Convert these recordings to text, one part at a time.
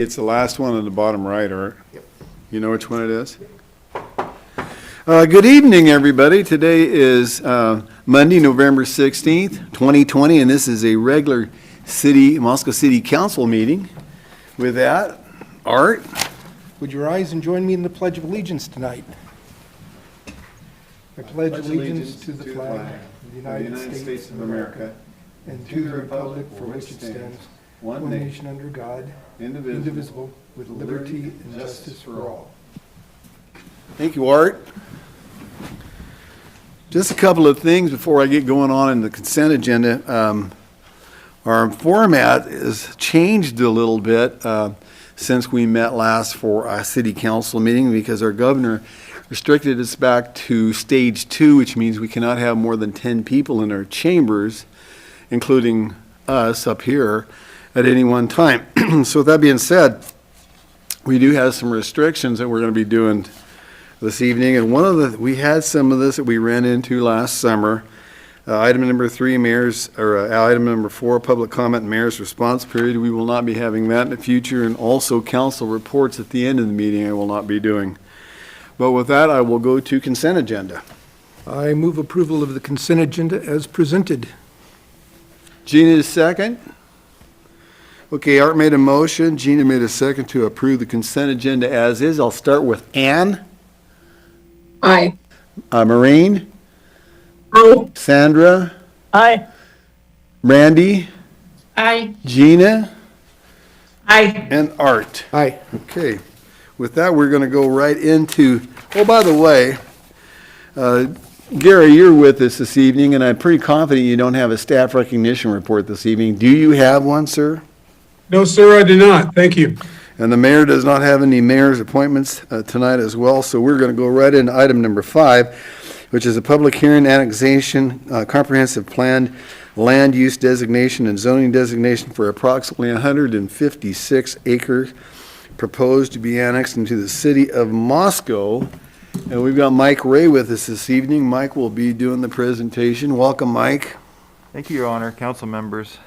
It's the last one on the bottom right, Art. Yep. You know which one it is? Good evening, everybody. Today is Monday, November 16th, 2020, and this is a regular Moscow City Council meeting. With that, Art? Would you rise and join me in the Pledge of Allegiance tonight? I pledge allegiance to the flag of the United States of America and to the republic for which it stands, one nation under God, indivisible, with liberty and justice for all. Thank you, Art. Just a couple of things before I get going on in the consent agenda. Our format has changed a little bit since we met last for a city council meeting because our governor restricted us back to stage 2, which means we cannot have more than 10 people in our chambers, including us up here, at any one time. So with that being said, we do have some restrictions that we're going to be doing this evening, and we had some of this that we ran into last summer. Item number 3, item number 4, public comment and mayor's response period. We will not be having that in the future, and also council reports at the end of the meeting I will not be doing. But with that, I will go to consent agenda. I move approval of the consent agenda as presented. Gina is second. Okay, Art made a motion. Gina made a second to approve the consent agenda as is. I'll start with Ann. Aye. Maureen. Aye. Sandra. Aye. Randy. Aye. Gina. Aye. And Art. Aye. Okay. With that, we're going to go right into, oh, by the way, Gary, you're with us this evening, and I'm pretty confident you don't have a staff recognition report this evening. Do you have one, sir? No, sir, I do not. Thank you. And the mayor does not have any mayor's appointments tonight as well, so we're going to go right into item number 5, which is a public hearing, annexation, comprehensive plan, land use designation, and zoning designation for approximately 156 acres proposed to be annexed into the city of Moscow. And we've got Mike Ray with us this evening. Mike will be doing the presentation. Welcome, Mike. Thank you, Your Honor, council members.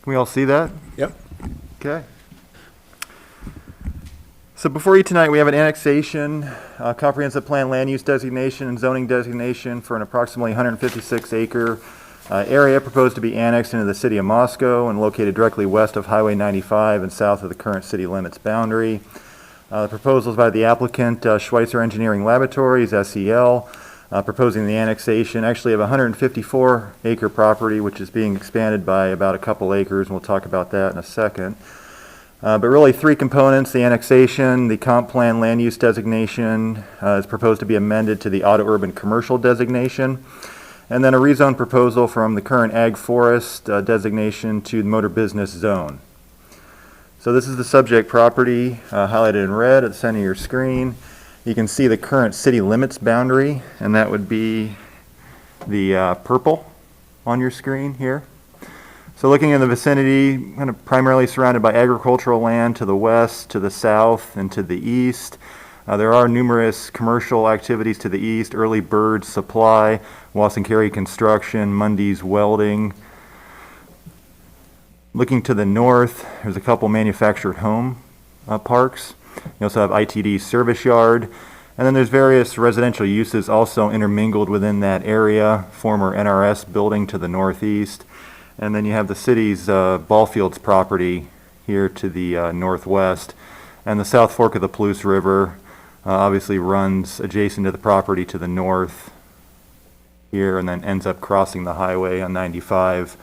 Can we all see that? Yep. Okay. So before you tonight, we have an annexation, comprehensive plan land use designation and zoning designation for an approximately 156 acre area proposed to be annexed into the city of Moscow and located directly west of Highway 95 and south of the current city limits boundary. The proposal is by the applicant, Schweitzer Engineering Laboratories, SEL, proposing the annexation actually of a 154 acre property, which is being expanded by about a couple acres, and we'll talk about that in a second. But really 3 components: the annexation, the comp plan land use designation is proposed to be amended to the auto urban commercial designation, and then a rezone proposal from the current ag forest designation to the motor business zone. So this is the subject property highlighted in red at the center of your screen. You can see the current city limits boundary, and that would be the purple on your screen here. So looking in the vicinity, kind of primarily surrounded by agricultural land to the west, to the south, and to the east. There are numerous commercial activities to the east: Early Bird Supply, Wasson Carey Construction, Mundy's Welding. Looking to the north, there's a couple manufactured home parks. You also have ITD Service Yard, and then there's various residential uses also intermingled within that area. Former NRS building to the northeast, and then you have the city's ball fields property here to the northwest, and the South Fork of the Palouse River obviously runs adjacent to the property to the north here, and then ends up crossing the highway on 95,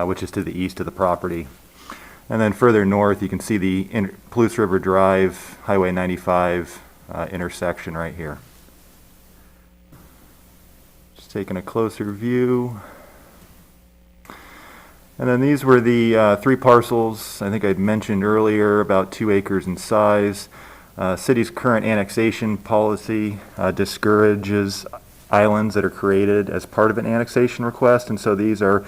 which is to the east of the property. And then further north, you can see the Palouse River Drive, Highway 95 intersection right here. Just taking a closer view. And then these were the three parcels I think I'd mentioned earlier, about 2 acres in size. City's current annexation policy discourages islands that are created as part of an annexation request, and so these are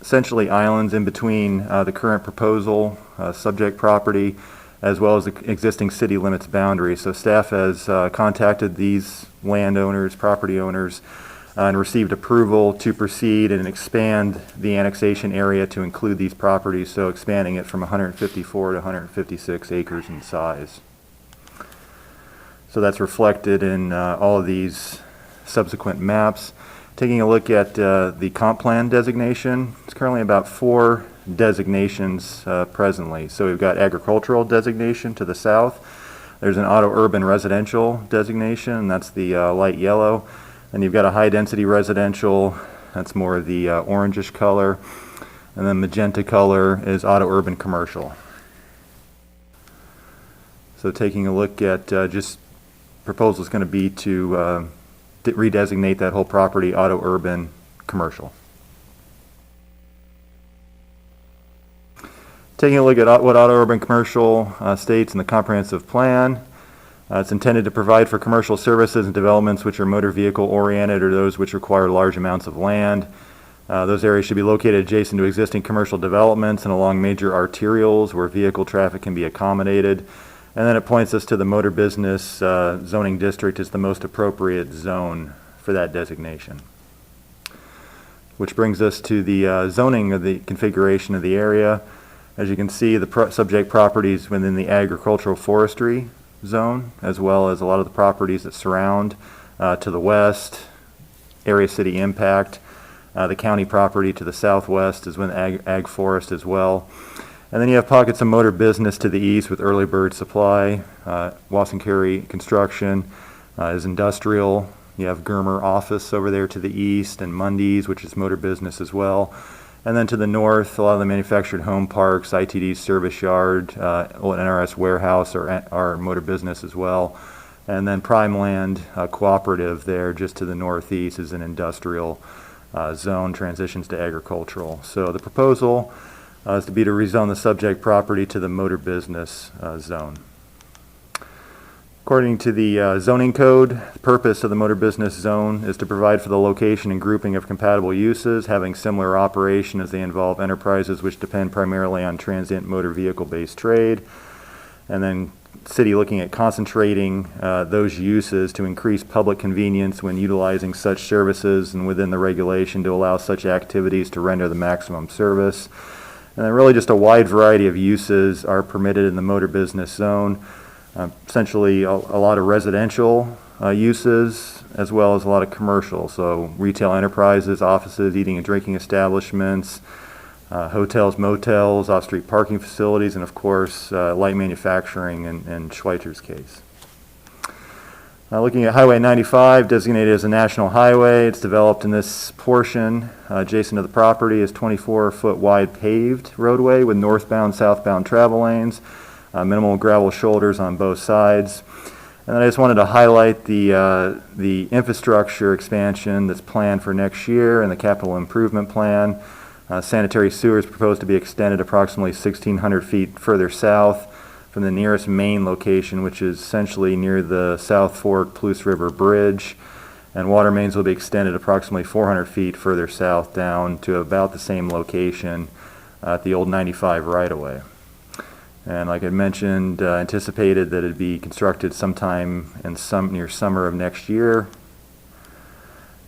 essentially islands in between the current proposal, subject property, as well as the existing city limits boundary. So staff has contacted these landowners, property owners, and received approval to proceed and expand the annexation area to include these properties, so expanding it from 154 to 156 acres in size. So that's reflected in all of these subsequent maps. Taking a look at the comp plan designation, it's currently about 4 designations presently. So we've got agricultural designation to the south. There's an auto-urban residential designation, and that's the light yellow. And you've got a high-density residential, that's more of the orangish color. And then magenta color is auto-urban commercial. So taking a look at just proposal is going to be to redesignate that whole property auto-urban commercial. Taking a look at what auto-urban commercial states in the comprehensive plan. It's intended to provide for commercial services and developments which are motor vehicle oriented or those which require large amounts of land. Those areas should be located adjacent to existing commercial developments and along major arterials where vehicle traffic can be accommodated. And then it points us to the motor business zoning district as the most appropriate zone for that designation. Which brings us to the zoning of the configuration of the area. As you can see, the subject properties within the agricultural forestry zone, as well as a lot of the properties that surround to the west, area city impact, the county property to the southwest is within ag forest as well. And then you have pockets of motor business to the east with Early Bird Supply, Wasson-Carey Construction is industrial. You have Germer Office over there to the east, and Mundy's, which is motor business as well. And then to the north, a lot of the manufactured home parks, ITD's service yard, Old NRS warehouse are motor business as well. And then Prime Land Cooperative there just to the northeast is an industrial zone, transitions to agricultural. So the proposal is to rezone the subject property to the motor business zone. According to the zoning code, the purpose of the motor business zone is to provide for the location and grouping of compatible uses having similar operation as they involve enterprises which depend primarily on transient motor vehicle-based trade. And then city looking at concentrating those uses to increase public convenience when utilizing such services and within the regulation to allow such activities to render the maximum service. And then really just a wide variety of uses are permitted in the motor business zone. Essentially a lot of residential uses as well as a lot of commercial. So retail enterprises, offices, eating and drinking establishments, hotels, motels, off-street parking facilities, and of course light manufacturing in Schweitzer's case. Looking at Highway 95, designated as a national highway, it's developed in this portion adjacent to the property is 24-foot wide paved roadway with northbound, southbound travel lanes. Minimal gravel shoulders on both sides. And then I just wanted to highlight the infrastructure expansion that's planned for next year in the capital improvement plan. Sanitary sewer is proposed to be extended approximately 1,600 feet further south from the nearest main location, which is essentially near the South Fork Palouse River Bridge. And water mains will be extended approximately 400 feet further south down to about the same location at the old 95 right-of-way. And like I mentioned, anticipated that it'd be constructed sometime in near summer of next year.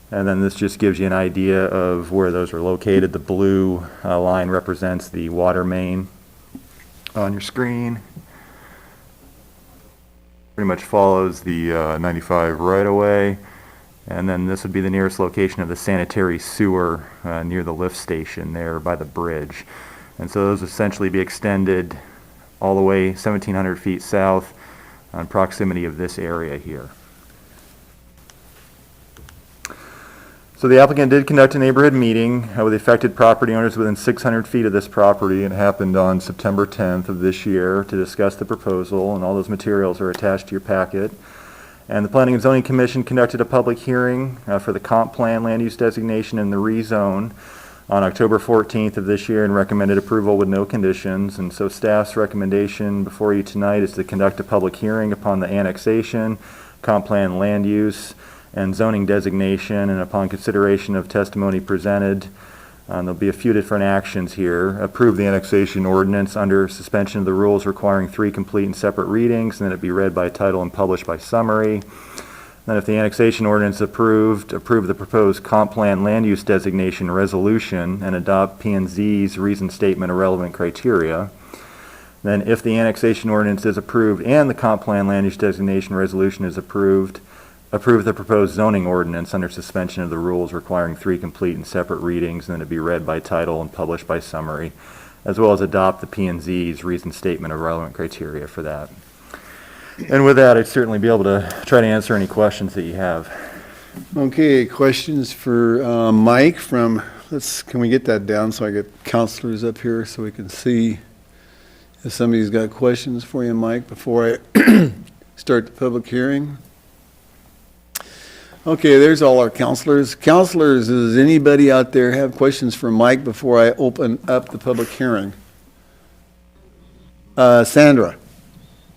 And then this just gives you an idea of where those are located. The blue line represents the water main on your screen. Pretty much follows the 95 right away. And then this would be the nearest location of the sanitary sewer near the lift station there by the bridge. And so those essentially be extended all the way 1,700 feet south on proximity of this area here. So the applicant did conduct a neighborhood meeting with the affected property owners within 600 feet of this property. It happened on September 10th of this year to discuss the proposal, and all those materials are attached to your packet. And the Planning and Zoning Commission conducted a public hearing for the comp plan land use designation and the rezone. on October 14th of this year and recommended approval with no conditions. And so staff's recommendation before you tonight is to conduct a public hearing upon the annexation, comp plan land use, and zoning designation, and upon consideration of testimony presented, there'll be a few different actions here. Approve the annexation ordinance under suspension of the rules requiring 3 complete and separate readings, and then it be read by title and published by summary. Then if the annexation ordinance approved, approve the proposed comp plan land use designation resolution and adopt P&Z's reasoned statement of relevant criteria. Then if the annexation ordinance is approved and the comp plan land use designation resolution is approved, approve the proposed zoning ordinance under suspension of the rules requiring 3 complete and separate readings, and then it be read by title and published by summary, as well as adopt the P&Z's reasoned statement of relevant criteria for that. And with that, I'd certainly be able to try to answer any questions that you have. Okay, questions for Mike from, can we get that down so I get counselors up here so we can see if somebody's got questions for you, Mike, before I start the public hearing? Okay, there's all our counselors. Counselors, does anybody out there have questions for Mike before I open up the public hearing? Sandra.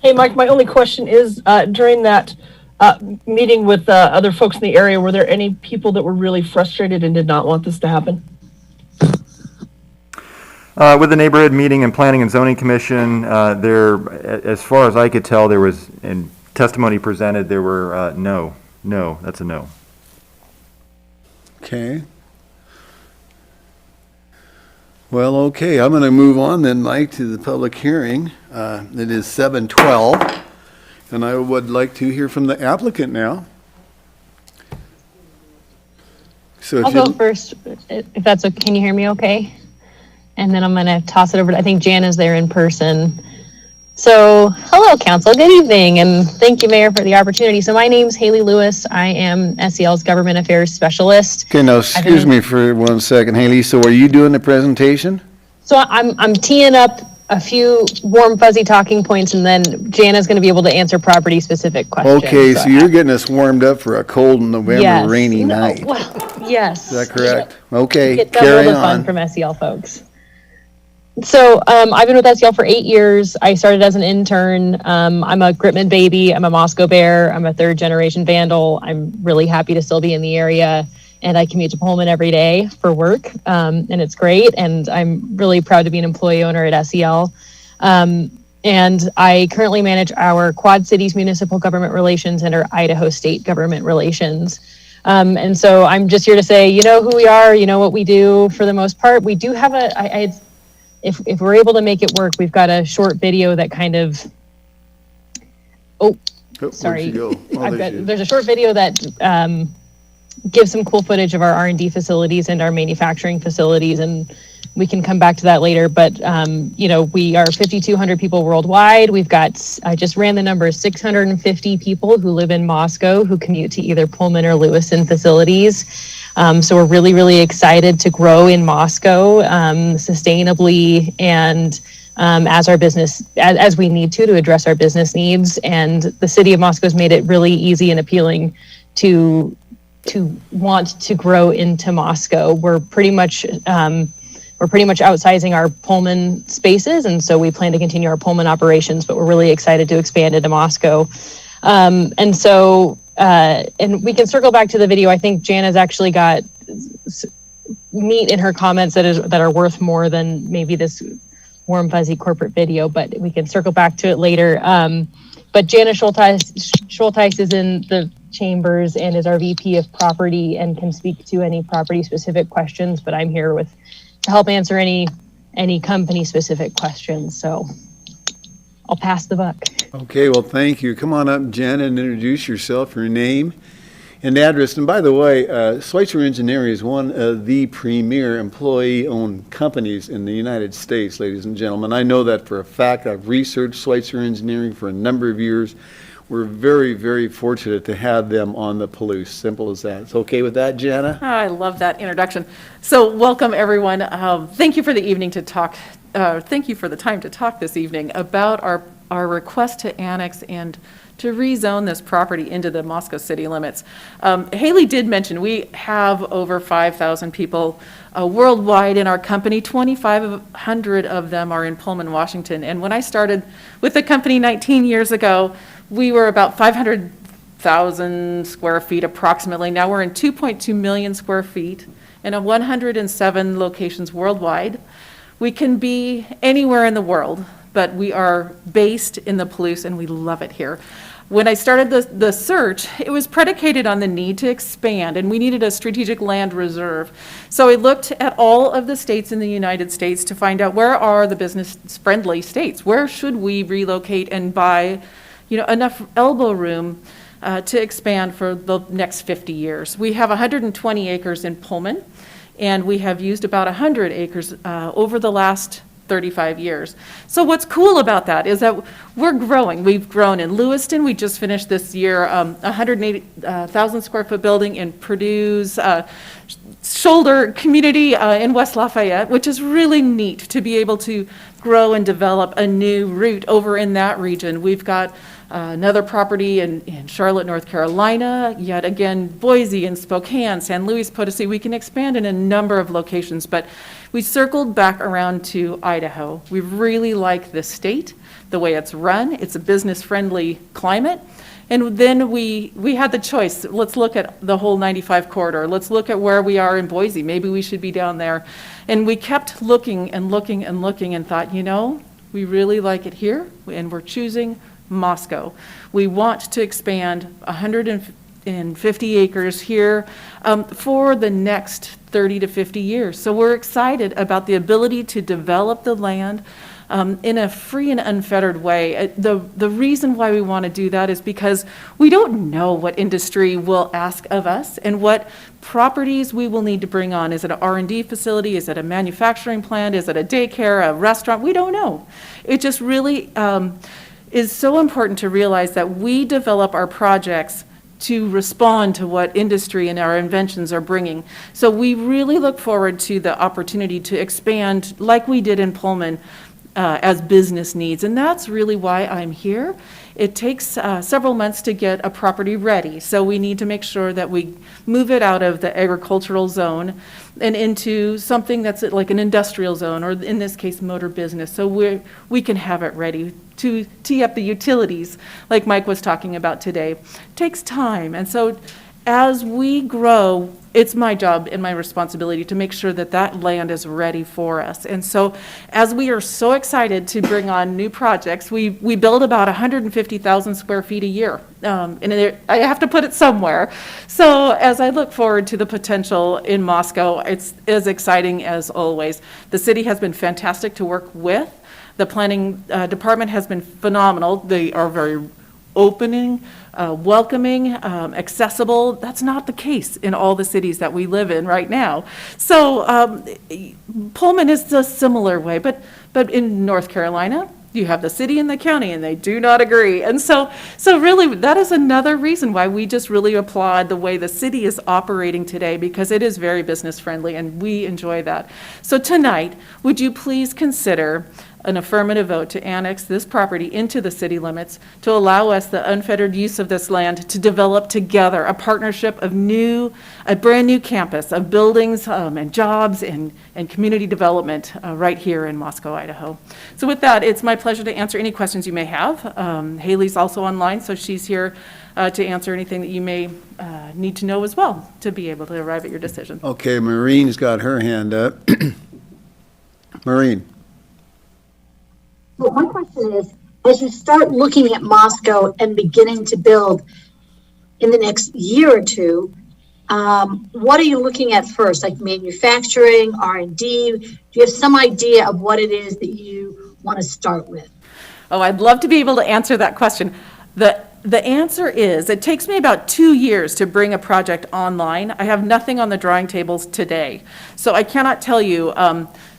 Hey, Mike, my only question is, during that meeting with other folks in the area, were there any people that were really frustrated and did not want this to happen? With the neighborhood meeting and planning and zoning commission, as far as I could tell, there was, in testimony presented, there were no, that's a no. Okay. Well, okay, I'm going to move on then, Mike, to the public hearing. It is 7:12, and I would like to hear from the applicant now. So I'll go first, if that's okay. Can you hear me okay? And then I'm going to toss it over to, I think Jan is there in person. So, hello, council. Good evening, and thank you, Mayor, for the opportunity. So, my name's Haley Lewis. I am SEL's Government Affairs Specialist. Okay, now, excuse me for 1 second, Haley. So are you doing the presentation? So, I'm teeing up a few warm, fuzzy talking points, and then Jana's going to be able to answer property-specific questions. Okay, so you're getting us warmed up for a cold November rainy night. Well, yes. Is that correct? Okay, Get carry double the fun on. from SEL folks. So I've been with SEL for 8 years. I started as an intern. I'm a Gritman baby. I'm a Moscow Bear. I'm a 3rd-generation Vandal. I'm really happy to still be in the area, and I commute to Pullman every day for work, and it's great. And I'm really proud to be an employee owner at SEL. And I currently manage our Quad Cities Municipal Government Relations and our Idaho State Government Relations. And so I'm just here to say, you know who we are, you know what we do for the most part. We do have if we're able to make it work, we've got a short video that kind of, sorry. There's a short video that gives some cool footage of our R&D facilities and our manufacturing facilities, and we can come back to that later. But, we are 5,200 people worldwide. I just ran the number, 650 people who live in Moscow who commute to either Pullman or Lewiston facilities. So we're really, really excited to grow in Moscow sustainably and as our business, as we need to address our business needs. And the city of Moscow has made it really easy and appealing to want to grow into Moscow. We're pretty much outsizing our Pullman spaces, and so we plan to continue our Pullman operations, but we're really excited to expand into Moscow. And we can circle back to the video. I think Jana's actually got meat in her comments that are worth more than maybe this warm, fuzzy corporate video, but we can circle back to it later. But Jana Schulteis is in the chambers and is our VP of property and can speak to any property specific questions, but I'm here to help answer any company specific questions. So I'll pass the buck. Okay, well, thank you. Come on up, Jen, and introduce yourself, your name and address. And by the way, Schweitzer Engineering is one of the premier employee-owned companies in the United States, ladies and gentlemen. I know that for a fact. I've researched Schweitzer Engineering for a number of years. We're very, very fortunate to have them on the Palouse. Simple as that. It's okay with that, Jana? I love that introduction. So welcome, everyone. Thank you for the evening to talk. Thank you for the time to talk this evening about our our request to annex and to rezone this property into the Moscow city limits. Haley did mention we have over 5,000 people worldwide in our company. 2,500 of them are in Pullman, Washington. And when I started with the company 19 years ago, we were about 500,000 square feet approximately. Now we're in 2.2 million square feet in 107 locations worldwide. We can be anywhere in the world, but we are based in the Palouse and we love it here. When I started the search, it was predicated on the need to expand, and we needed a strategic land reserve. So I looked at all of the states in the United States to find out where are the business-friendly states? Where should we relocate and buy, enough elbow room to expand for the next 50 years? We have 120 acres in Pullman, and we have used about 100 acres over the last 35 years. So what's cool about that is that we're growing. We've grown in Lewiston. We just finished this year 180,000 square foot building in Purdue's shoulder community in West Lafayette, which is really neat to be able to grow and develop a new route over in that region. We've got another property in Charlotte, North Carolina, yet again, Boise and Spokane, San Luis Potosi. We can expand in a number of locations, but we circled back around to Idaho. We really like this state, the way it's run. It's a business-friendly climate. And then we had the choice. Let's look at the whole 95 corridor. Let's look at where we are in Boise. Maybe we should be down there. And we kept looking and looking and looking and thought, we really like it here, and we're choosing Moscow. We want to expand 150 acres here for the next 30 to 50 years. So we're excited about the ability to develop the land in a free and unfettered way. The reason why we want to do that is because we don't know what industry will ask of us and what properties we will need to bring on. Is it an R&D facility? Is it a manufacturing plant? Is it a daycare, a restaurant? We don't know. It just really is so important to realize that we develop our projects to respond to what industry and our inventions are bringing. So we really look forward to the opportunity to expand like we did in Pullman as business needs. And that's really why I'm here. It takes several months to get a property ready. So we need to make sure that we move it out of the agricultural zone and into something that's like an industrial zone, or in this case, motor business. So we can have it ready to tee up the utilities like Mike was talking about today. It takes time. And so as we grow, it's my job and my responsibility to make sure that that land is ready for us. And so as we are so excited to bring on new projects, we build about 150,000 square feet a year. I have to put it somewhere. So as I look forward to the potential in Moscow, it's as exciting as always. The city has been fantastic to work with. The planning department has been phenomenal. They are very opening, welcoming, accessible. That's not the case in all the cities that we live in right now. So Pullman is a similar way, but in North Carolina, you have the city and the county, and they do not agree. And so really, that is another reason why we just really applaud the way the city is operating today, because it is very business friendly, and we enjoy that. So tonight, would you please consider an affirmative vote to annex this property into the city limits to allow us the unfettered use of this land to develop together a partnership of a brand new campus of buildings and jobs and community development right here in Moscow, Idaho. So with that, it's my pleasure to answer any questions you may have. Haley's also online, so she's here to answer anything that you may need to know as well to be able to arrive at your decision. Okay, Maureen's got her hand up. Maureen. Well, my question is, as you start looking at Moscow and beginning to build in the next year or two, what are you looking at first, like manufacturing, R&D? Do you have some idea of what it is that you want to start with? Oh, I'd love to be able to answer that question. The answer is, it takes me about 2 years to bring a project online. I have nothing on the drawing tables today. So I cannot tell you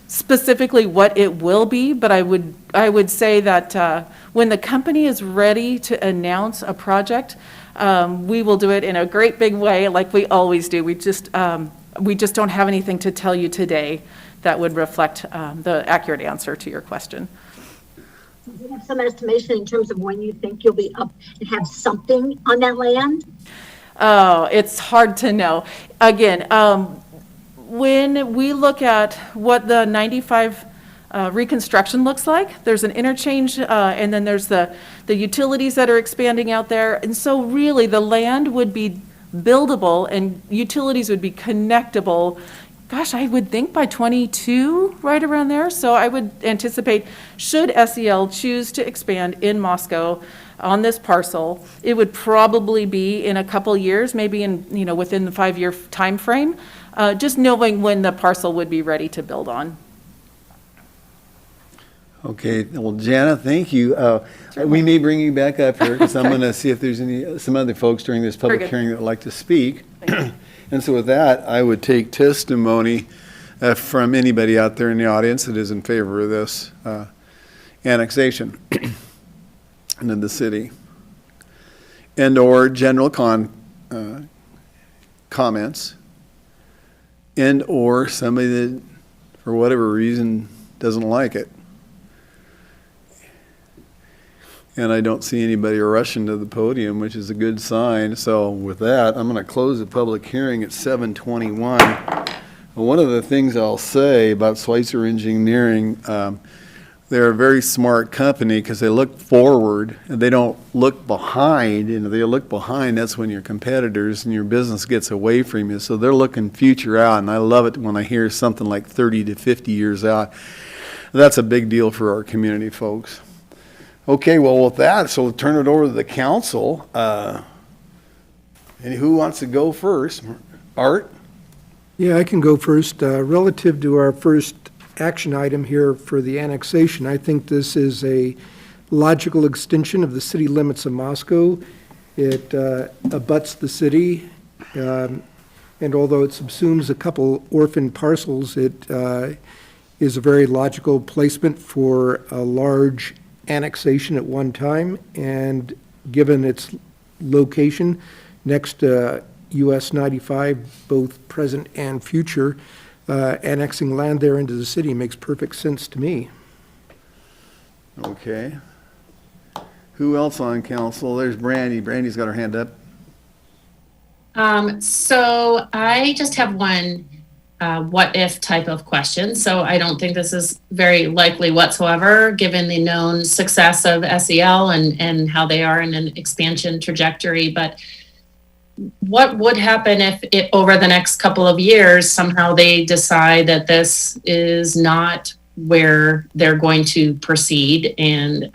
specifically what it will be, but I would say that when the company is ready to announce a project, we will do it in a great big way like we always do. We just don't have anything to tell you today that would reflect the accurate answer to your question. Do you have some estimation in terms of when you think you'll be up and have something on that land? Oh, it's hard to know. Again, when we look at what the 95 reconstruction looks like, there's an interchange, and then there's the utilities that are expanding out there. And so really, the land would be buildable and utilities would be connectable, gosh, I would think by 22, right around there. So I would anticipate, should SEL choose to expand in Moscow on this parcel, it would probably be in a couple years, maybe in, within the 5-year time frame, just knowing when the parcel would be ready to build on. Okay, well, Jana, thank you. We may bring you back up here because I'm going to see if there's some other folks during this public Very good. hearing that would like to speak. And so with that, I would take testimony from anybody out there in the audience that is in favor of this annexation into the city. And or general comments. And or somebody that, for whatever reason, doesn't like it. And I don't see anybody rushing to the podium, which is a good sign. So with that, I'm going to close the public hearing at 7:21. One of the things I'll say about Schweitzer Engineering, they're a very smart company because they look forward and they don't look behind. And if they look behind, that's when your competitors and your business gets away from you. So they're looking future out, and I love it when I hear something like 30 to 50 years out. That's a big deal for our community, folks. Okay, well, with that, so we'll turn it over to the council. And who wants to go first? Art? Yeah, I can go first. Relative to our first action item here for the annexation, I think this is a logical extension of the city limits of Moscow. It abuts the city, and although it subsumes a couple orphan parcels, it is a very logical placement for a large annexation at one time, and given its location next to US 95, both present and future, annexing land there into the city makes perfect sense to me. Okay. Who else on council? There's Brandy. Brandy's got her hand up. So I just have one what if type of question. So I don't think this is very likely whatsoever, given the known success of SEL and how they are in an expansion trajectory. But what would happen if it, over the next couple of years, somehow they decide that this is not where they're going to proceed and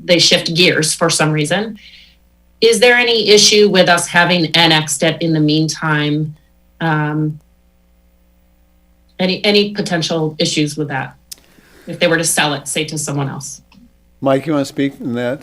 they shift gears for some reason? Is there any issue with us having annexed it in the meantime? Any potential issues with that if they were to sell it, say, to someone else? Mike, you want to speak in that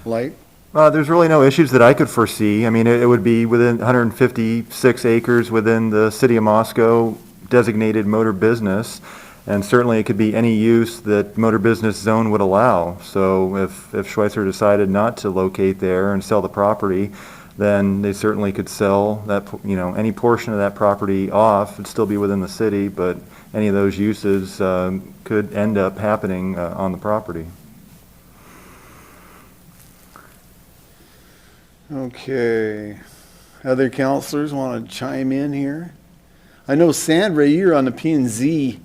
light? There's really no issues that I could foresee. I mean, it would be within 156 acres within the city of Moscow designated motor business, and certainly it could be any use that motor business zone would allow. So if Schweitzer decided not to locate there and sell the property, then they certainly could sell that, any portion of that property off. It'd still be within the city, but any of those uses could end up happening on the property. Okay. Other counselors want to chime in here? I know, Sandra, you're on the P&Z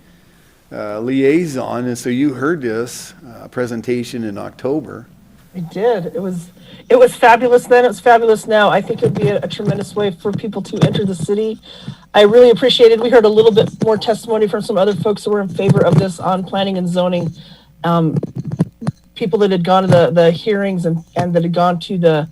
liaison, and so you heard this presentation in October. I did. It was fabulous then. It's fabulous now. I think it would be a tremendous way for people to enter the city. I really appreciated. We heard a little bit more testimony from some other folks who were in favor of this on planning and zoning. People that had gone to the hearings and that had gone to the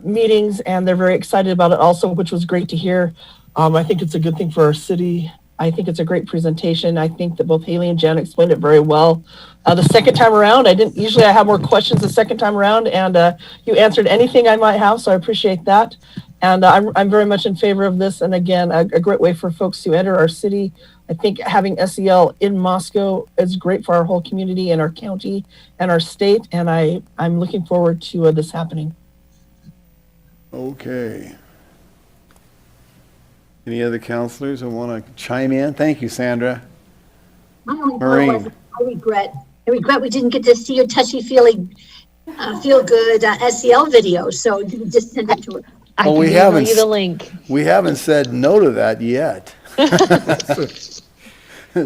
meetings, and they're very excited about it also, which was great to hear. I think it's a good thing for our city. I think it's a great presentation. I think that both Haley and Jen explained it very well. The second time around, I have more questions the second time around, and you answered anything I might have, so I appreciate that. And I'm very much in favor of this. And again, a great way for folks to enter our city. I think having SEL in Moscow is great for our whole community and our county and our state. And I'm looking forward to this happening. Okay. Any other counselors who want to chime in? Thank you, Sandra. My only thought Maureen. was, I regret we didn't get to see your touchy-feely, feel-good SEL video, so you can just send it to her. I Well, can we email haven't you the link. We haven't said no to that yet.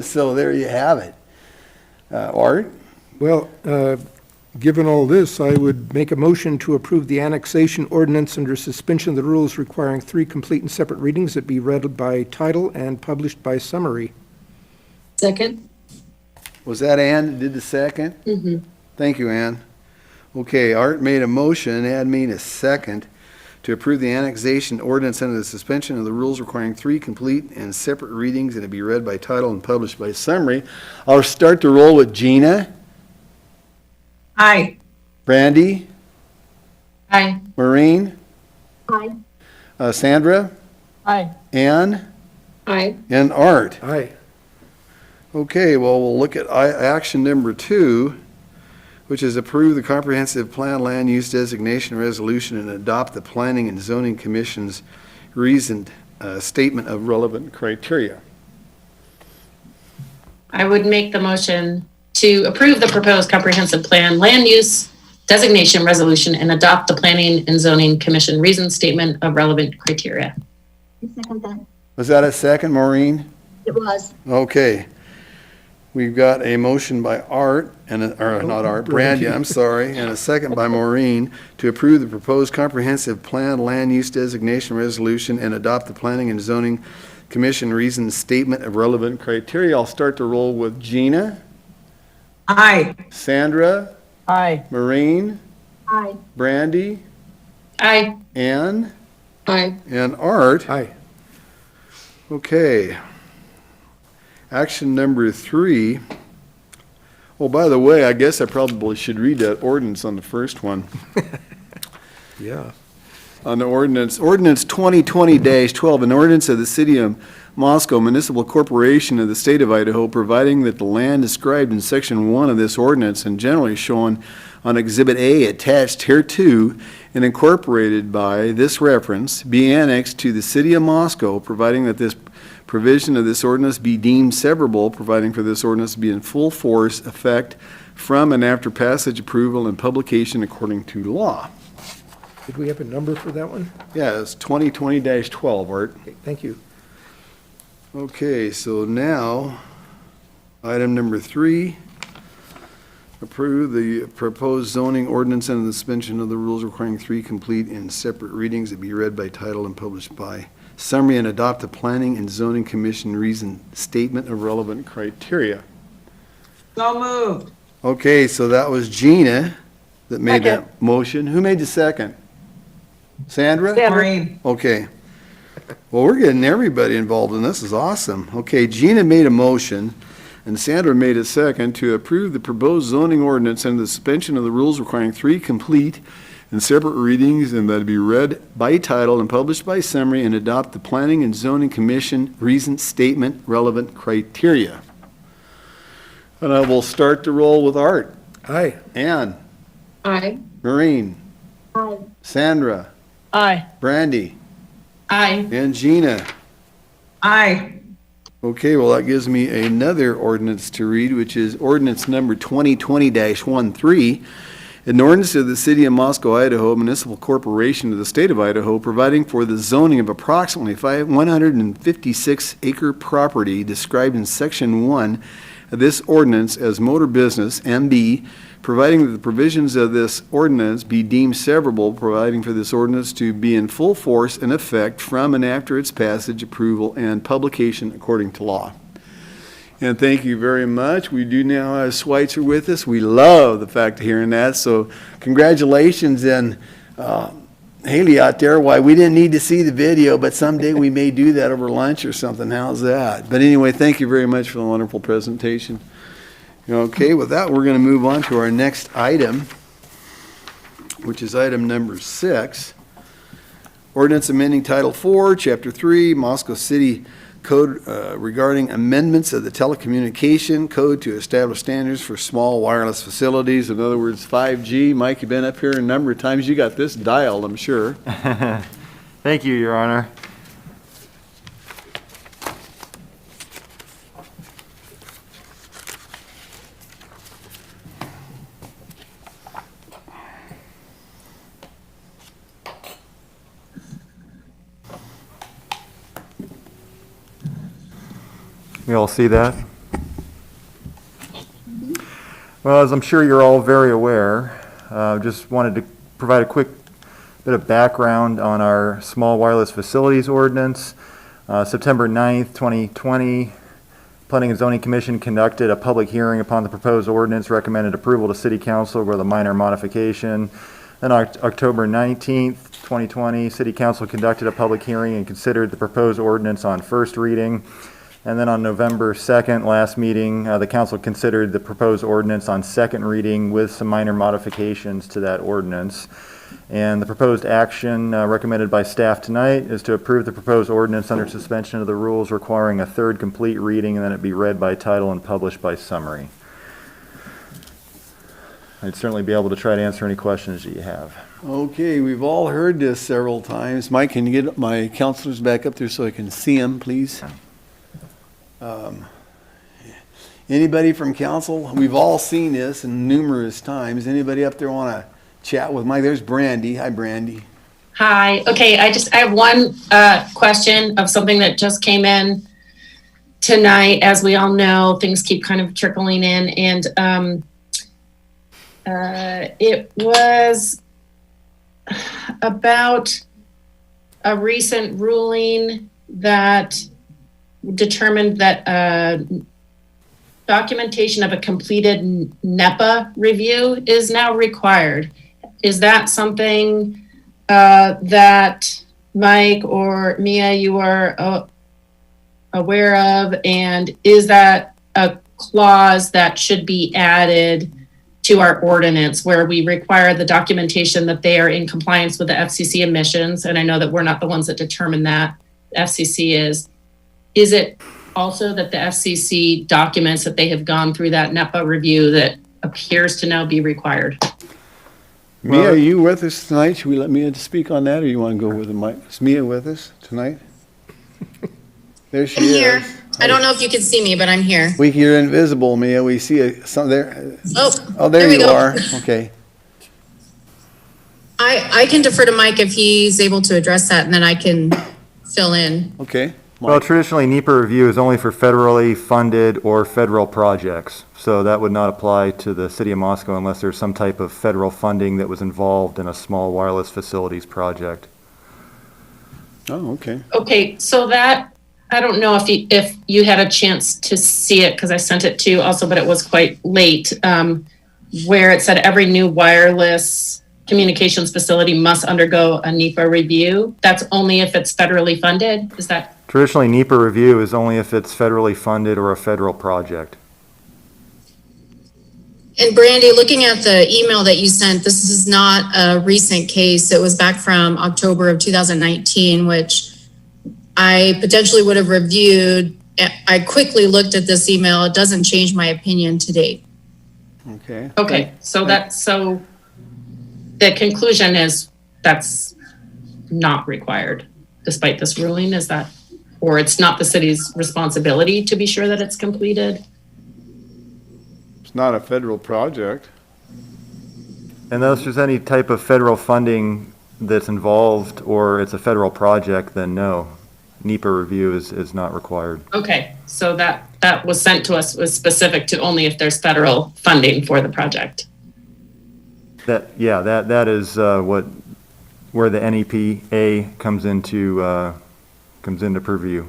So there you have it. Art? Well, given all this, I would make a motion to approve the annexation ordinance under suspension of the rules requiring 3 complete and separate readings that be read by title and published by summary. Second? Was that Ann that did the second? Mm-hmm. Thank you, Ann. Okay, Art made a motion, Ann made a second to approve the annexation ordinance under the suspension of the rules requiring 3 complete and separate readings and to be read by title and published by summary. I'll start the roll with Gina, Aye. Brandy, Aye. Maureen, Aye. Sandra, Aye. Ann, Aye. and Art. Aye. Okay, well, we'll look at action number 2, which is approve the comprehensive plan land use designation resolution and adopt the Planning and Zoning Commission's reasoned statement of relevant criteria. I would make the motion to approve the proposed comprehensive plan land use designation resolution and adopt the Planning and Zoning Commission reasoned statement of relevant criteria. I second that. Was that a second, Maureen? It was. Okay. We've got a motion by Art, or not Art, Brandy, I'm sorry, and a second by Maureen to approve the proposed comprehensive plan land use designation resolution and adopt the Planning and Zoning Commission reasoned statement of relevant criteria. I'll start the roll with Gina, Aye. Sandra, Aye. Maureen, Aye. Brandy, Aye. Ann, Aye. and Art. Aye. Okay. Action number 3. Oh, by the way, I guess I probably should read that ordinance on the first one. Yeah. On the ordinance 2020-12, an ordinance of the City of Moscow Municipal Corporation of the State of Idaho, providing that the land described in Section 1 of this ordinance and generally shown on Exhibit A attached hereto and incorporated by this reference be annexed to the City of Moscow, providing that this provision of this ordinance be deemed severable, providing for this ordinance to be in full force, effect from and after passage, approval, and publication according to law. Did we have a number for that one? Yeah, it's 2020-12, Art. Okay, thank you. Okay, so now, item number 3, approve the proposed zoning ordinance and the suspension of the rules requiring 3 complete and separate readings that be read by title and published by summary and adopt the Planning and Zoning Commission reasoned statement of relevant criteria. So moved. Okay, so that was Gina that made Second. that motion. Who made the second? Sandra? Sandra. Maureen. Okay. Well, we're getting everybody involved in this. Is awesome. Okay, Gina made a motion, and Sandra made a second to approve the proposed zoning ordinance and the suspension of the rules requiring 3 complete and separate readings and that it be read by title and published by summary and adopt the Planning and Zoning Commission reasoned statement relevant criteria. And I will start the roll with Art. Aye. Ann, Aye. Maureen, Aye. Sandra, Aye. Brandy, Aye. and Gina. Aye. Okay, well, that gives me another ordinance to read, which is ordinance number 2020-13, an ordinance of the City of Moscow, Idaho, Municipal Corporation of the State of Idaho, providing for the zoning of approximately 156-acre property described in Section 1 of this ordinance as motor business, MB, providing that the provisions of this ordinance be deemed severable, providing for this ordinance to be in full force and effect from and after its passage, approval, and publication according to law. And thank you very much. We do now have Schweitzer with us. We love the fact of hearing that. So congratulations, and Haley out there. Why, we didn't need to see the video, but someday we may do that over lunch or something. How's that? But anyway, thank you very much for the wonderful presentation. Okay, with that, we're going to move on to our next item, which is item number 6. Ordinance amending Title 4, Chapter 3, Moscow City Code regarding amendments of the telecommunication code to establish standards for small wireless facilities. In other words, 5G. Mike, you've been up here a number of times. You got this dialed, I'm sure. Thank you, Your Honor. You all see that? Well, as I'm sure you're all very aware, just wanted to provide a quick bit of background on our small wireless facilities ordinance. September 9th, 2020, Planning and Zoning Commission conducted a public hearing upon the proposed ordinance, recommended approval to City Council with a minor modification. Then October 19th, 2020, City Council conducted a public hearing and considered the proposed ordinance on first reading. And then on November 2nd, last meeting, the council considered the proposed ordinance on second reading with some minor modifications to that ordinance. And the proposed action recommended by staff tonight is to approve the proposed ordinance under suspension of the rules, requiring a third complete reading, and then it be read by title and published by summary. I'd certainly be able to try to answer any questions that you have. Okay, we've all heard this several times. Mike, can you get my counselors back up there so I can see them, please? Anybody from council? We've all seen this numerous times. Anybody up there want to chat with Mike? There's Brandy. Hi, Brandy. Hi. Okay, I have one question of something that just came in tonight. As we all know, things keep kind of trickling in, and it was about a recent ruling that determined that documentation of a completed NEPA review is now required. Is that something that Mike or Mia, you are aware of? And is that a clause that should be added to our ordinance where we require the documentation that they are in compliance with the FCC emissions? And I know that we're not the ones that determine that, the FCC is. Is it also that the FCC documents that they have gone through that NEPA review that appears to now be required? Mia, are you with us tonight? Should we let Mia speak on that, or you want to go with the mic? Is Mia with us tonight? There she I'm is. here. I don't know if you can see me, but I'm here. You're invisible, Mia. We see some there. Oh, there there we you go. are. Okay. I can defer to Mike if he's able to address that, and then I can fill in. Okay. Well, traditionally, NEPA review is only for federally funded or federal projects. So that would not apply to the city of Moscow unless there's some type of federal funding that was involved in a small wireless facilities project. Oh, okay. Okay, so that, I don't know if you had a chance to see it, because I sent it to you also, but it was quite late, where it said every new wireless communications facility must undergo a NEPA review. That's only if it's federally funded? Is that? Traditionally, NEPA review is only if it's federally funded or a federal project. And Brandy, looking at the email that you sent, this is not a recent case. It was back from October of 2019, which I potentially would have reviewed. I quickly looked at this email. It doesn't change my opinion to date. Okay. Okay, so the conclusion is that's not required despite this ruling, is that, or it's not the city's responsibility to be sure that it's completed? It's not a federal project. Unless there's any type of federal funding that's involved or it's a federal project, then no, NEPA review is not required. Okay, so that was sent to us was specific to only if there's federal funding for the project. That is where the NEPA comes into purview.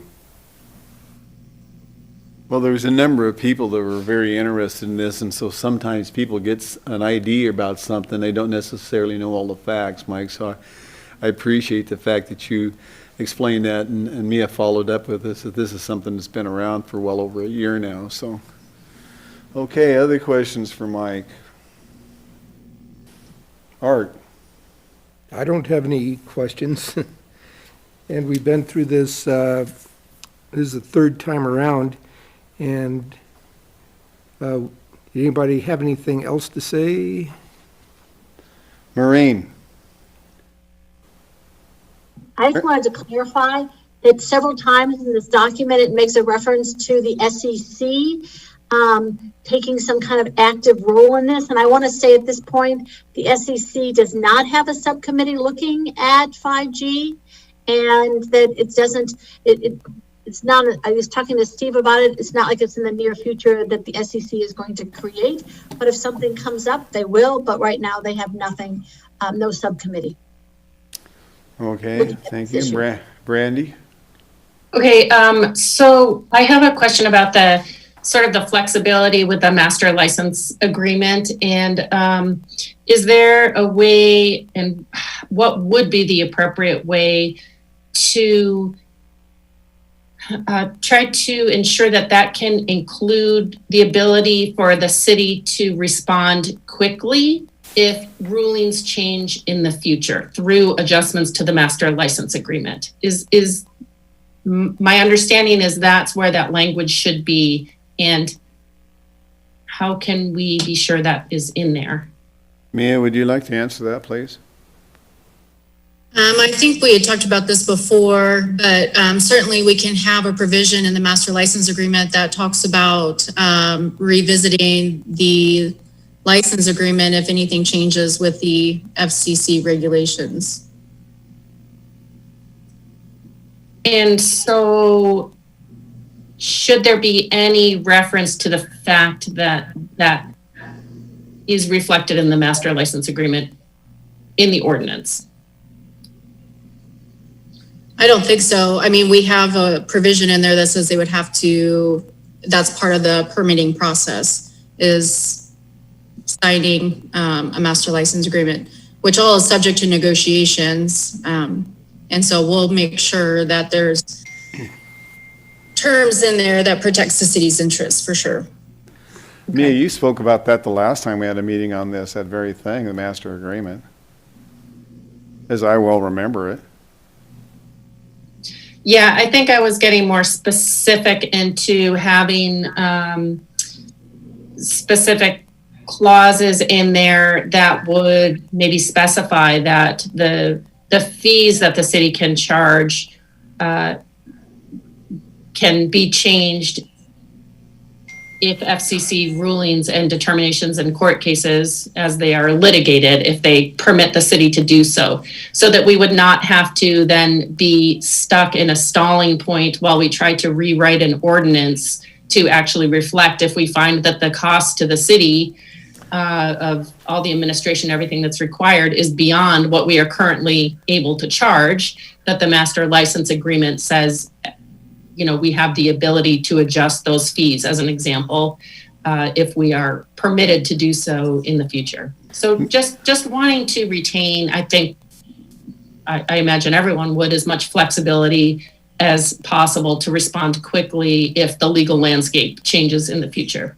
Well, there was a number of people that were very interested in this, and so sometimes people get an idea about something. They don't necessarily know all the facts, Mike, so I appreciate the fact that you explained that, and Mia followed up with us, that this is something that's been around for well over a year now, so. Okay, other questions for Mike? Art? I don't have any questions. And we've been through this, this is the third time around. And anybody have anything else to say? Maureen? I just wanted to clarify that several times in this document, it makes a reference to the SEC taking some kind of active role in this. And I want to say at this point, the SEC does not have a subcommittee looking at 5G, and that it doesn't, it's not, I was talking to Steve about it, it's not like it's in the near future that the SEC is going to create, but if something comes up, they will, but right now they have nothing, no subcommittee. Okay, thank you. Brandy? Okay, so I have a question about the sort of the flexibility with the master license agreement. And is there a way, and what would be the appropriate way to try to ensure that that can include the ability for the city to respond quickly if rulings change in the future through adjustments to the master license agreement? Is my understanding is that's where that language should be, and how can we be sure that is in there? Mia, would you like to answer that, please? I think we had talked about this before, but certainly we can have a provision in the master license agreement that talks about revisiting the license agreement if anything changes with the FCC regulations. And so should there be any reference to the fact that that is reflected in the master license agreement in the ordinance? I don't think so. I mean, we have a provision in there that says they would have to, that's part of the permitting process, is signing a master license agreement, which all is subject to negotiations. And so we'll make sure that there's terms in there that protects the city's interests for sure. Mia, you spoke about that the last time we had a meeting on this, that very thing, the master agreement, as I well remember it. Yeah, I think I was getting more specific into having specific clauses in there that would maybe specify that the fees that the city can charge can be changed if FCC rulings and determinations in court cases as they are litigated, if they permit the city to do so, so that we would not have to then be stuck in a stalling point while we try to rewrite an ordinance to actually reflect if we find that the cost to the city of all the administration, everything that's required is beyond what we are currently able to charge, that the master license agreement says, you know, we have the ability to adjust those fees, as an example, if we are permitted to do so in the future. So just wanting to retain, I think, I imagine everyone would, as much flexibility as possible to respond quickly if the legal landscape changes in the future.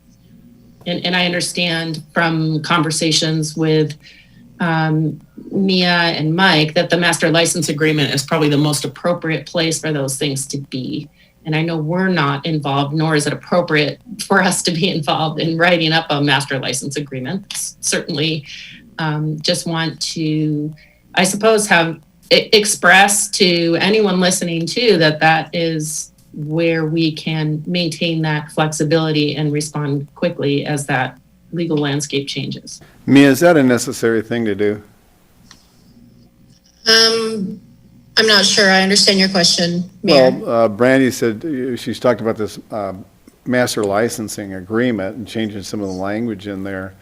And I understand from conversations with Mia and Mike that the master license agreement is probably the most appropriate place for those things to be. And I know we're not involved, nor is it appropriate for us to be involved in writing up a master license agreement. Certainly just want to, I suppose, have express to anyone listening too that that is where we can maintain that flexibility and respond quickly as that legal landscape changes. Mia, is that a necessary thing to do? I'm not sure I understand your question, Mayor. Well, Brandy said she's talked about this master licensing agreement and changing some of the language in there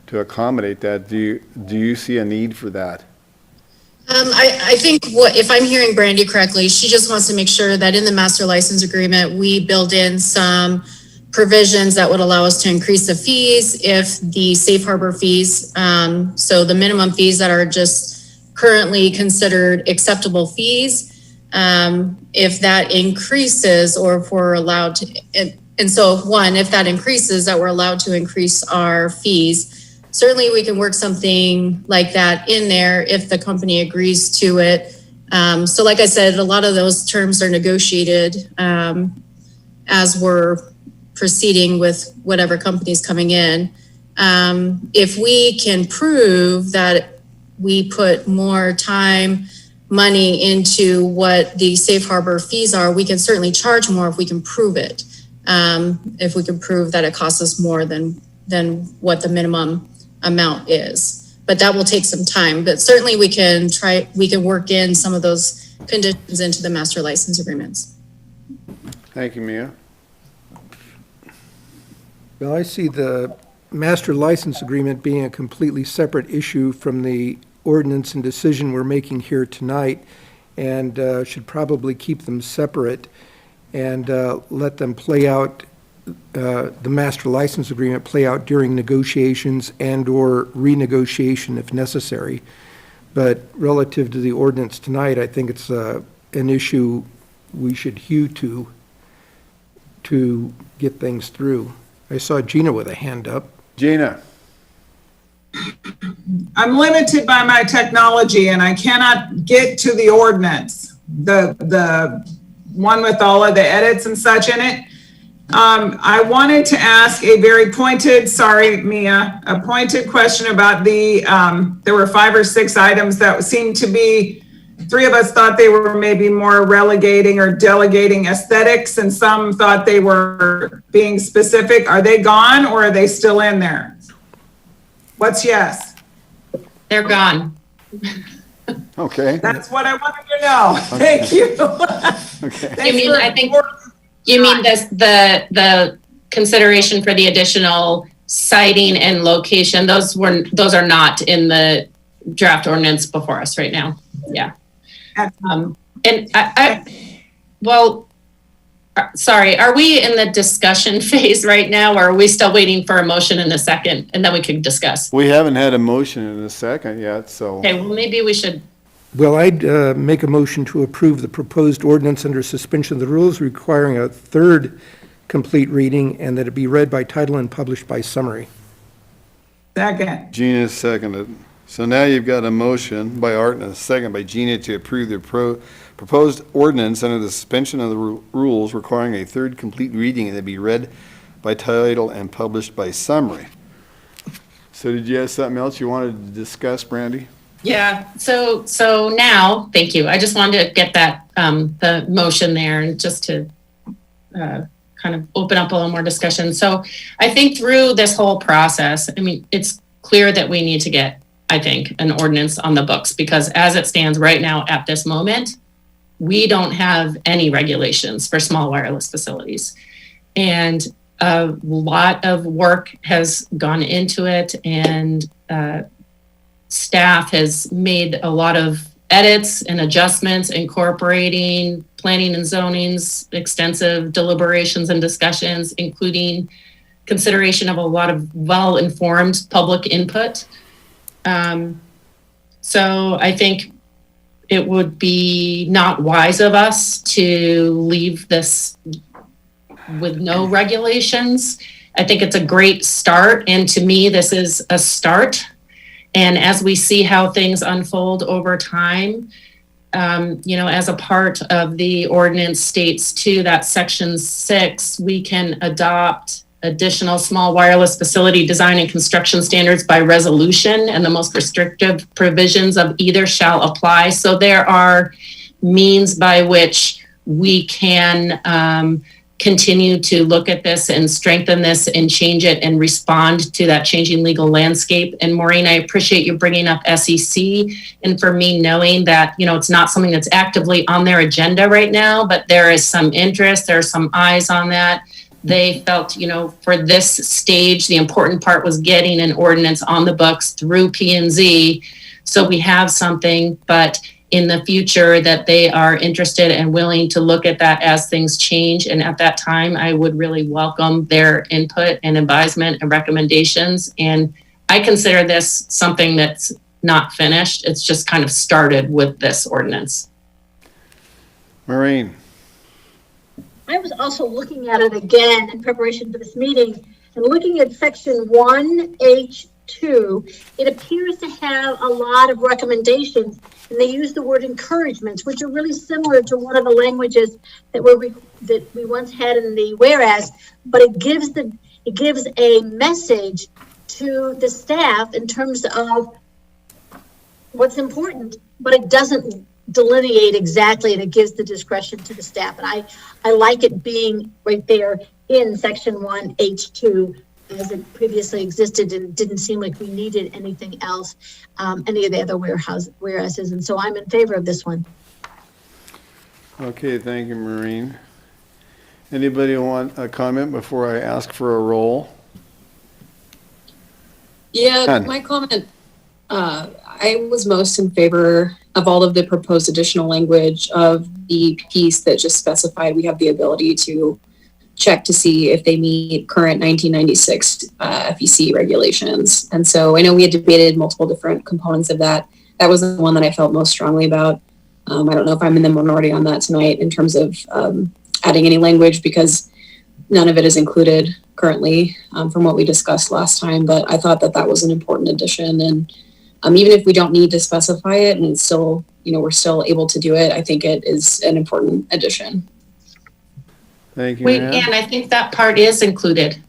to accommodate that. Do you see a need for that? I think if I'm hearing Brandy correctly, she just wants to make sure that in the master license agreement, we build in some provisions that would allow us to increase the fees if the safe harbor fees, so the minimum fees that are just currently considered acceptable fees, if that increases or if we're allowed to, and so one, if that increases, that we're allowed to increase our fees. Certainly we can work something like that in there if the company agrees to it. So like I said, a lot of those terms are negotiated as we're proceeding with whatever company's coming in. If we can prove that we put more time, money into what the safe harbor fees are, we can certainly charge more if we can prove it. If we can prove that it costs us more than what the minimum amount is. But that will take some time. But certainly we can work in some of those conditions into the master license agreements. Thank you, Mia. Well, I see the master license agreement being a completely separate issue from the ordinance and decision we're making here tonight, and should probably keep them separate and let them play out, the master license agreement play out during negotiations and/or renegotiation if necessary. But relative to the ordinance tonight, I think it's an issue we should hew to get things through. I saw Gina with a hand up. Gina? I'm limited by my technology and I cannot get to the ordinance, the one with all of the edits and such in it. I wanted to ask a very pointed, sorry, Mia, a pointed question about there were 5 or 6 items that seemed to be, 3 of us thought they were maybe more relegating or delegating aesthetics, and some thought they were being specific. Are they gone or are they still in there? What's yes? They're gone. Okay. That's what I wanted to know. Thank you. Okay. You mean, I think, you mean the consideration for the additional siting and location, those are not in the draft ordinance before us right now. Yeah. And sorry, are we in the discussion phase right now, or are we still waiting for a motion in a second and then we can discuss? We haven't had a motion in a second yet, so. Okay, well, maybe we should. Well, I'd make a motion to approve the proposed ordinance under suspension of the rules requiring a third complete reading and that it be read by title and published by summary. Second. Gina seconded. So now you've got a motion by Art and a second by Gina to approve the proposed ordinance under the suspension of the rules requiring a third complete reading and that be read by title and published by summary. So did you have something else you wanted to discuss, Brandy? Yeah, so now, thank you. I just wanted to get that, the motion there and just to kind of open up a little more discussion. So I think through this whole process, I mean, it's clear that we need to get, I think, an ordinance on the books, because as it stands right now at this moment, we don't have any regulations for small wireless facilities. And a lot of work has gone into it, and staff has made a lot of edits and adjustments, incorporating planning and zoning's extensive deliberations and discussions, including consideration of a lot of well-informed public input. So I think it would be not wise of us to leave this with no regulations. I think it's a great start, and to me, this is a start. And as we see how things unfold over time, as a part of the ordinance states too, that section 6, we can adopt additional small wireless facility design and construction standards by resolution, and the most restrictive provisions of either shall apply. So there are means by which we can continue to look at this and strengthen this and change it and respond to that changing legal landscape. And Maureen, I appreciate you bringing up SEC, and for me knowing that, it's not something that's actively on their agenda right now, but there is some interest, there are some eyes on that. They felt, for this stage, the important part was getting an ordinance on the books through P&Z. So we have something, but in the future that they are interested and willing to look at that as things change. And at that time, I would really welcome their input and advisement and recommendations. And I consider this something that's not finished. It's just kind of started with this ordinance. Maureen? I was also looking at it again in preparation for this meeting, and looking at section 1H2, it appears to have a lot of recommendations, and they use the word encouragements, which are really similar to one of the languages that we once had in the whereas, but it gives a message to the staff in terms of what's important, but it doesn't delineate exactly, and it gives the discretion to the staff. And I like it being right there in section 1H2 as it previously existed, and it didn't seem like we needed anything else, any of the other whereases. And so I'm in favor of this one. Okay, thank you, Maureen. Anybody want a comment before I ask for a roll? Yeah, Done. my comment, I was most in favor of all of the proposed additional language of the piece that just specified we have the ability to check to see if they meet current 1996 FEC regulations. And so I know we had debated multiple different components of that. That was the one that I felt most strongly about. I don't know if I'm in the minority on that tonight in terms of adding any language, because none of it is included currently from what we discussed last time, but I thought that that was an important addition. And even if we don't need to specify it and it's still, we're still able to do it, I think it is an important addition. Thank you, Wait, Ann. and I think that part is included.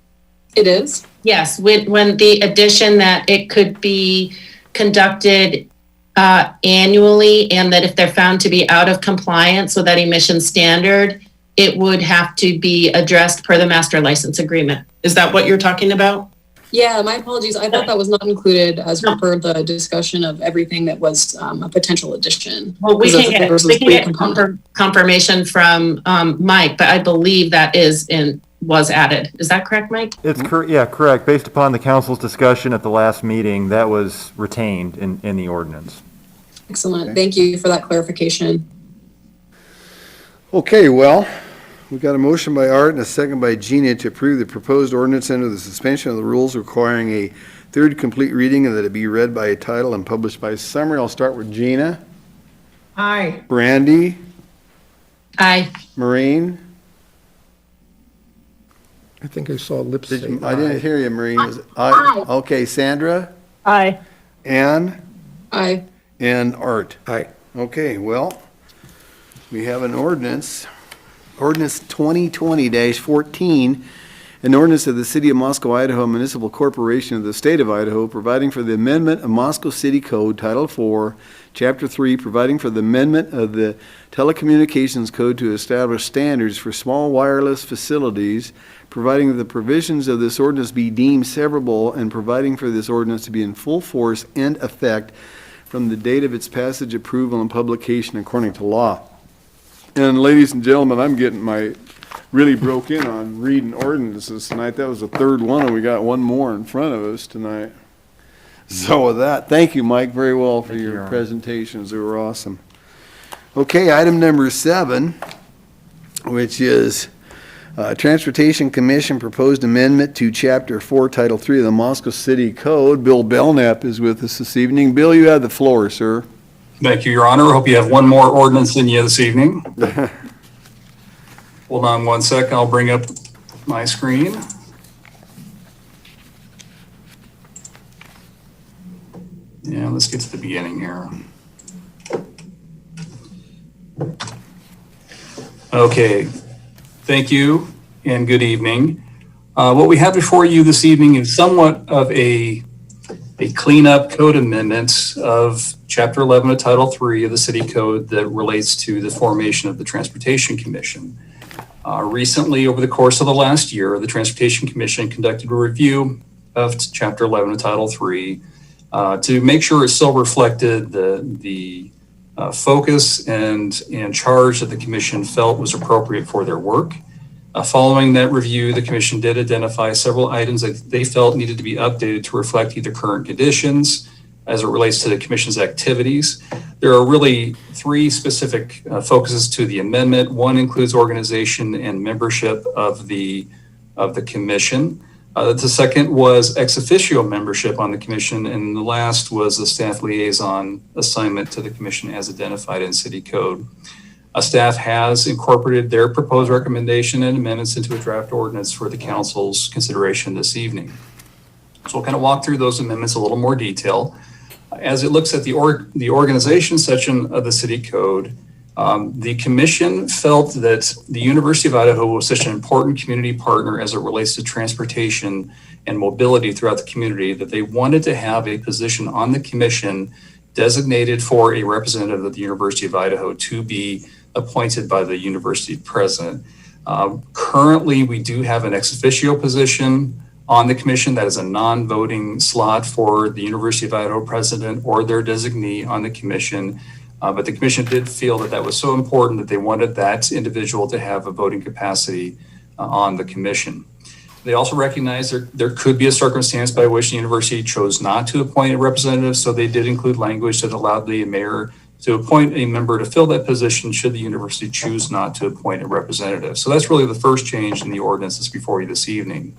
It is? Yes, when the addition that it could be conducted annually, and that if they're found to be out of compliance with that emission standard, it would have to be addressed per the master license agreement. Is that what you're talking about? Yeah, my apologies. I thought that was not included as per the discussion of everything that was a potential addition. Well, we can get component. confirmation from Mike, but I believe that was added. Is that correct, Mike? It's correct. Based upon the council's discussion at the last meeting, that was retained in the ordinance. Excellent. Thank you for that clarification. Okay, well, we've got a motion by Art and a second by Gina to approve the proposed ordinance under the suspension of the rules requiring a third complete reading and that it be read by title and published by summary. I'll start with Gina. Aye. Brandy. Aye. Maureen. I think I saw lips say I didn't hear you, Maureen. Was it aye? Aye. Okay, Sandra. Aye. Ann. Aye. And Art. Aye. Okay, well, we have an ordinance 2020-14, an ordinance of the City of Moscow, Idaho Municipal Corporation of the State of Idaho, providing for the amendment of Moscow City Code, Title IV, Chapter 3, providing for the amendment of the Telecommunications Code to establish standards for small wireless facilities, providing that the provisions of this ordinance be deemed severable, and providing for this ordinance to be in full force and effect from the date of its passage, approval, and publication according to law. And ladies and gentlemen, I'm getting really broke in on reading ordinances tonight. That was the third one, and we got one more in front of us tonight. So with that, thank you, Mike, very well for your presentations. They were awesome. Okay, item number 7, which is Transportation Commission proposed amendment to Chapter 4, Title 3 of the Moscow City Code. Bill Belknap is with us this evening. Bill, you have the floor, sir. Thank you, Your Honor. Hope you have one more ordinance in you this evening. Hold on one second. I'll bring up my screen. Yeah, let's get to the beginning here. Okay, thank you and good evening. What we have before you this evening is somewhat of a cleanup code amendment of Chapter 11 of Title 3 of the City Code that relates to the formation of the Transportation Commission. Recently, over the course of the last year, the Transportation Commission conducted a review of Chapter 11 of Title 3 to make sure it still reflected the focus and charge that the Commission felt was appropriate for their work. Following that review, the Commission did identify several items that they felt needed to be updated to reflect either current conditions as it relates to the Commission's activities. There are really 3 specific focuses to the amendment. One includes organization and membership of the Commission. The second was ex-officio membership on the Commission, and the last was the staff liaison assignment to the Commission as identified in City Code. Staff has incorporated their proposed recommendation and amendments into a draft ordinance for the Council's consideration this evening. So we'll kind of walk through those amendments in a little more detail. As it looks at the organization section of the City Code, the Commission felt that the University of Idaho was such an important community partner as it relates to transportation and mobility throughout the community that they wanted to have a position on the Commission designated for a representative of the University of Idaho to be appointed by the university president. Currently, we do have an ex-officio position on the Commission that is a non-voting slot for the University of Idaho president or their designee on the Commission. But the commission did feel that that was so important that they wanted that individual to have a voting capacity on the commission. They also recognized there could be a circumstance by which the university chose not to appoint a representative, so they did include language that allowed the mayor to appoint a member to fill that position should the university choose not to appoint a representative. So that's really the first change in the ordinance that's before you this evening.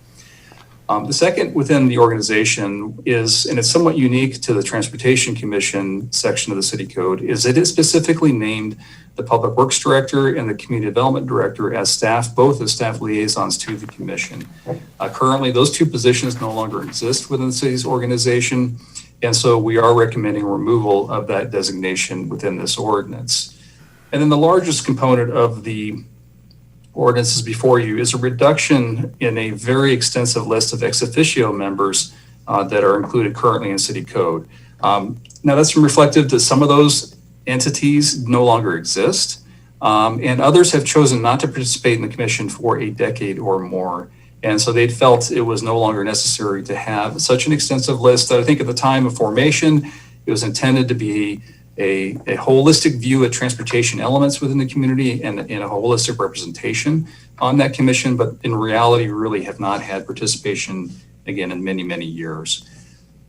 The second within the organization is, and it's somewhat unique to the Transportation Commission section of the City Code, is it is specifically named the Public Works Director and the Community Development Director as staff, both as staff liaisons to the commission. Currently, those two positions no longer exist within the city's organization, and so we are recommending removal of that designation within this ordinance. And then the largest component of the ordinances before you is a reduction in a very extensive list of ex-officio members that are included currently in city code. Now that's reflective that some of those entities no longer exist, and others have chosen not to participate in the commission for a decade or more. And so they felt it was no longer necessary to have such an extensive list that I think at the time of formation, it was intended to be a holistic view of transportation elements within the community and a holistic representation on that commission, but in reality, we really have not had participation, again, in many, many years.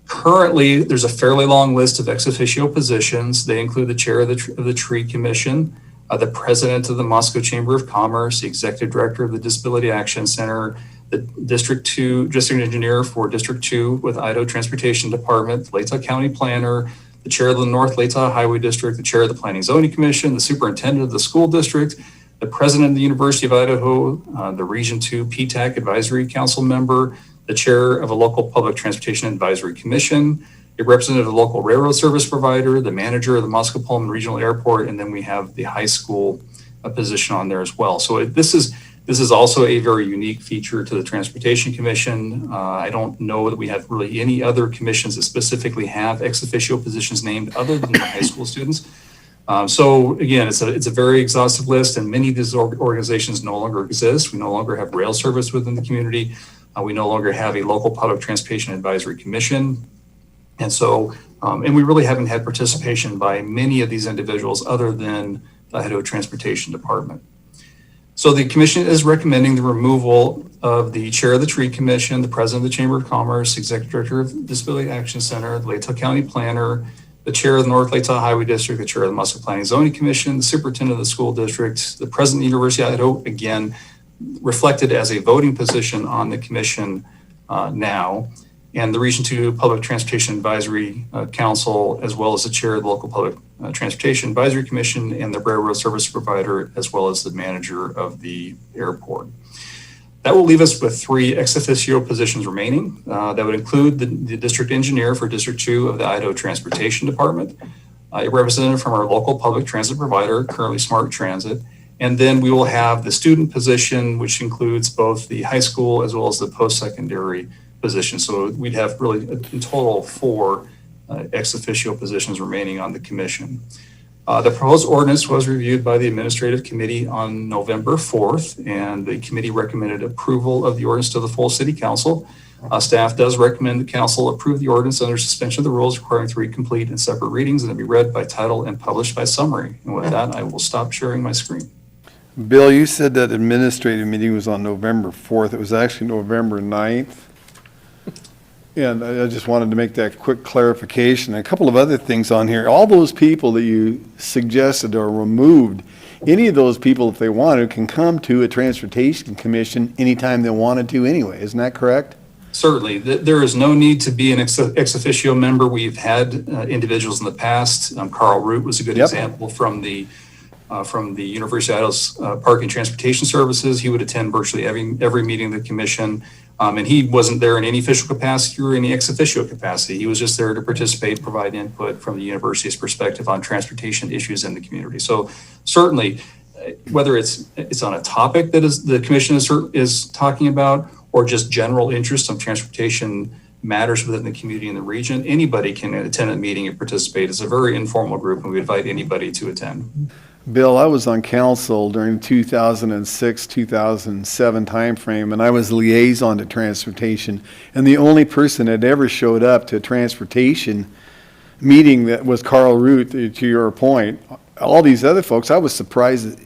Currently, there's a fairly long list of ex-officio positions. They include the chair of the Tree Commission, the president of the Moscow Chamber of Commerce, the executive director of the Disability Action Center, the district engineer for District 2 with Idaho Transportation Department, the Latah County Planner, the chair of the North Latah Highway District, the chair of the Planning Zoning Commission, the superintendent of the school district, the president of the University of Idaho, the Region 2 PTAC Advisory Council member, the chair of a local public transportation advisory commission, a representative of the local railroad service provider, the manager of the Moscow Pullman Regional Airport, and then we have the high school position on there as well. So this is also a very unique feature to the Transportation Commission. I don't know that we have really any other commissions that specifically have ex-officio positions named other than the high school students. So again, it's a very exhaustive list, and many of these organizations no longer exist. We no longer have rail service within the community. We no longer have a local public transportation advisory commission. And so, and we really haven't had participation by many of these individuals other than the Idaho Transportation Department. So the commission is recommending the removal of the chair of the Tree Commission, the president of the Chamber of Commerce, executive director of the Disability Action Center, the Latah County Planner, the chair of the North Latah Highway District, the chair of the Moscow Planning Zoning Commission, the superintendent of the school district, the president of the University of Idaho, again, reflected as a voting position on the commission now, and the Region 2 Public Transportation Advisory Council, as well as the chair of the local Public Transportation Advisory Commission and the railroad service provider, as well as the manager of the airport. That will leave us with 3 ex-officio positions remaining. That would include the district engineer for District 2 of the Idaho Transportation Department, a representative from our local public transit provider, currently Smart Transit, and then we will have the student position, which includes both the high school as well as the post-secondary position. So we'd have really in total 4 ex-officio positions remaining on the commission. The proposed ordinance was reviewed by the administrative committee on November 4th, and the committee recommended approval of the ordinance to the full city council. Staff does recommend the council approve the ordinance under suspension of the rules, requiring 3 complete and separate readings, and to be read by title and published by summary. And with that, I will stop sharing my screen. Bill, you said that administrative meeting was on November 4th. It was actually November 9th. And I just wanted to make that quick clarification. A couple of other things on here. All those people that you suggested are removed. Any of those people, if they wanted, can come to a transportation commission anytime they wanted to anyway. Isn't that correct? Certainly. There is no need to be an ex-officio member. We've had individuals in the past. Carl Root was a good example from the University of Idaho's Parking Transportation Services. He would attend virtually every meeting of the commission. And he wasn't there in any official capacity or any ex-officio capacity. He was just there to participate, provide input from the university's perspective on transportation issues in the community. So certainly, whether it's on a topic that the commission is talking about, or just general interest on transportation matters within the community and the region, anybody can attend a meeting and participate. It's a very informal group, and we invite anybody to attend. Bill, I was on council during 2006, 2007 timeframe, and I was liaison to transportation. And the only person that ever showed up to transportation meeting that was Carl Root, to your point, all these other folks, I was surprised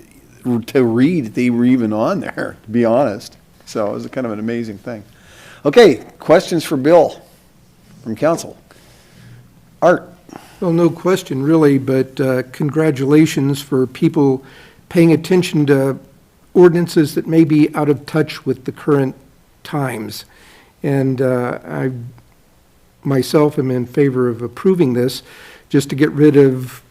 to read that they were even on there, to be honest. So it was kind of an amazing thing. Okay, questions for Bill from council? Art? Well, no question really, but congratulations for people paying attention to ordinances that may be out of touch with the current times. And I myself am in favor of approving this just to get rid of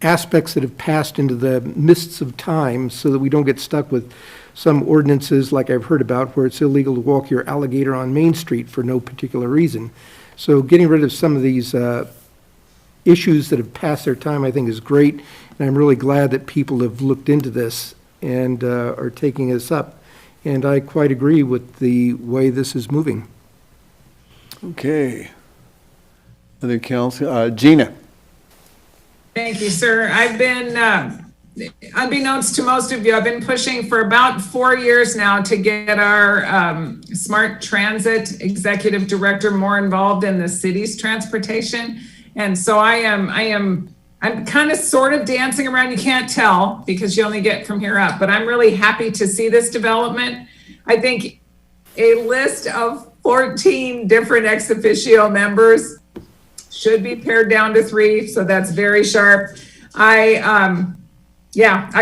aspects that have passed into the mists of time so that we don't get stuck with some ordinances like I've heard about where it's illegal to walk your alligator on Main Street for no particular reason. So getting rid of some of these issues that have passed their time, I think, is great. And I'm really glad that people have looked into this and are taking this up. And I quite agree with the way this is moving. Okay. Other council, Gina? Thank you, sir. I've been, unbeknownst to most of you, I've been pushing for about 4 years now to get our smart transit executive director more involved in the city's transportation. And so I'm kind of sort of dancing around. You can't tell because you only get from here up, but I'm really happy to see this development. I think a list of 14 different ex-officio members should be pared down to 3, so that's very sharp. I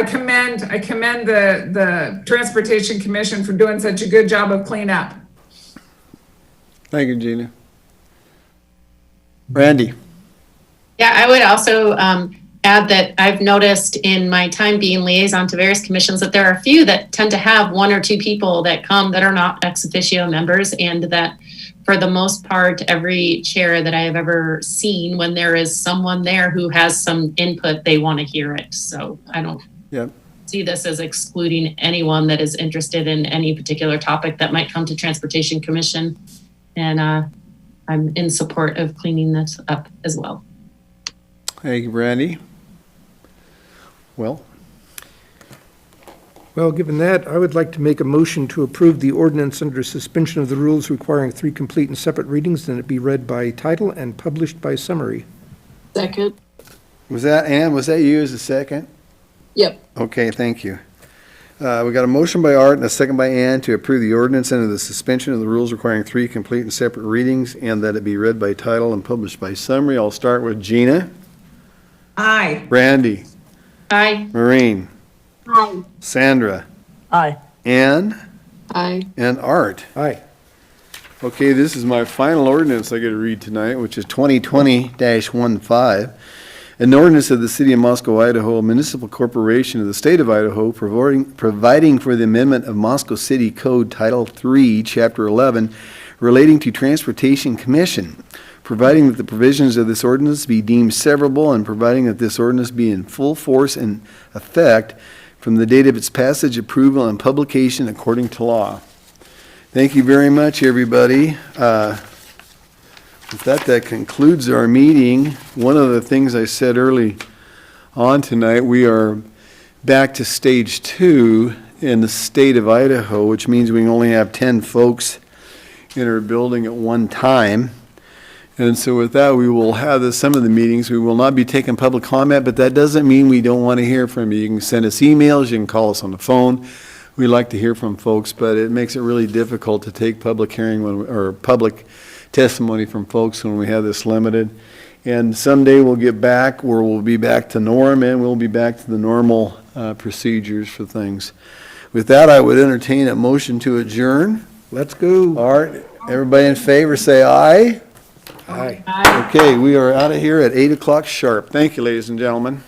commend the Transportation Commission for doing such a good job of cleanup. Thank you, Gina. Randy? Yeah, I would also add that I've noticed in my time being liaison to various commissions that there are a few that tend to have 1 or 2 people that come that are not ex officio members, and that for the most part, every chair that I have ever seen, when there is someone there who has some input, they want to hear it. So I don't see this as excluding anyone that is interested in any particular topic that might come to Transportation Commission. And I'm in support of cleaning this up as well. Thank you, Randy. Well, given that, I would like to make a motion to approve the ordinance under suspension of the rules requiring 3 complete and separate readings, and it be read by title and published by summary. Second. was that Ann? Was that you as a second? Yep. Okay, thank you. We got a motion by Art and a second by Ann to approve the ordinance under the suspension of the rules requiring 3 complete and separate readings, and that it be read by title and published by summary. I'll start with Gina. Aye. Randy. Aye. Maureen. Aye. Sandra. Aye. Ann. Aye. And Art. Aye. Okay, this is my final ordinance I get to read tonight, which is 2020-15. An ordinance of the City of Moscow, Idaho, a municipal corporation of the state of Idaho, providing for the amendment of Moscow City Code Title 3, Chapter 11, relating to Transportation Commission, providing that the provisions of this ordinance be deemed severable, and providing that this ordinance be in full force and effect from the date of its passage, approval, and publication according to law. Thank you very much, everybody. With that concludes our meeting. One of the things I said early on tonight, we are back to stage 2 in the state of Idaho, which means we can only have 10 folks in our building at one time. And so with that, we will have some of the meetings. We will not be taking public comment, but that doesn't mean we don't want to hear from you. You can send us emails, you can call us on the phone. We like to hear from folks, but it makes it really difficult to take public hearing or public testimony from folks when we have this limited. And someday we'll get back where we'll be back to norm, and we'll be back to the normal procedures for things. With that, I would entertain a motion to adjourn. Let's go. All right, everybody in favor, say aye. Aye. Okay, we are out of here at 8 o'clock sharp. Thank you, ladies and gentlemen.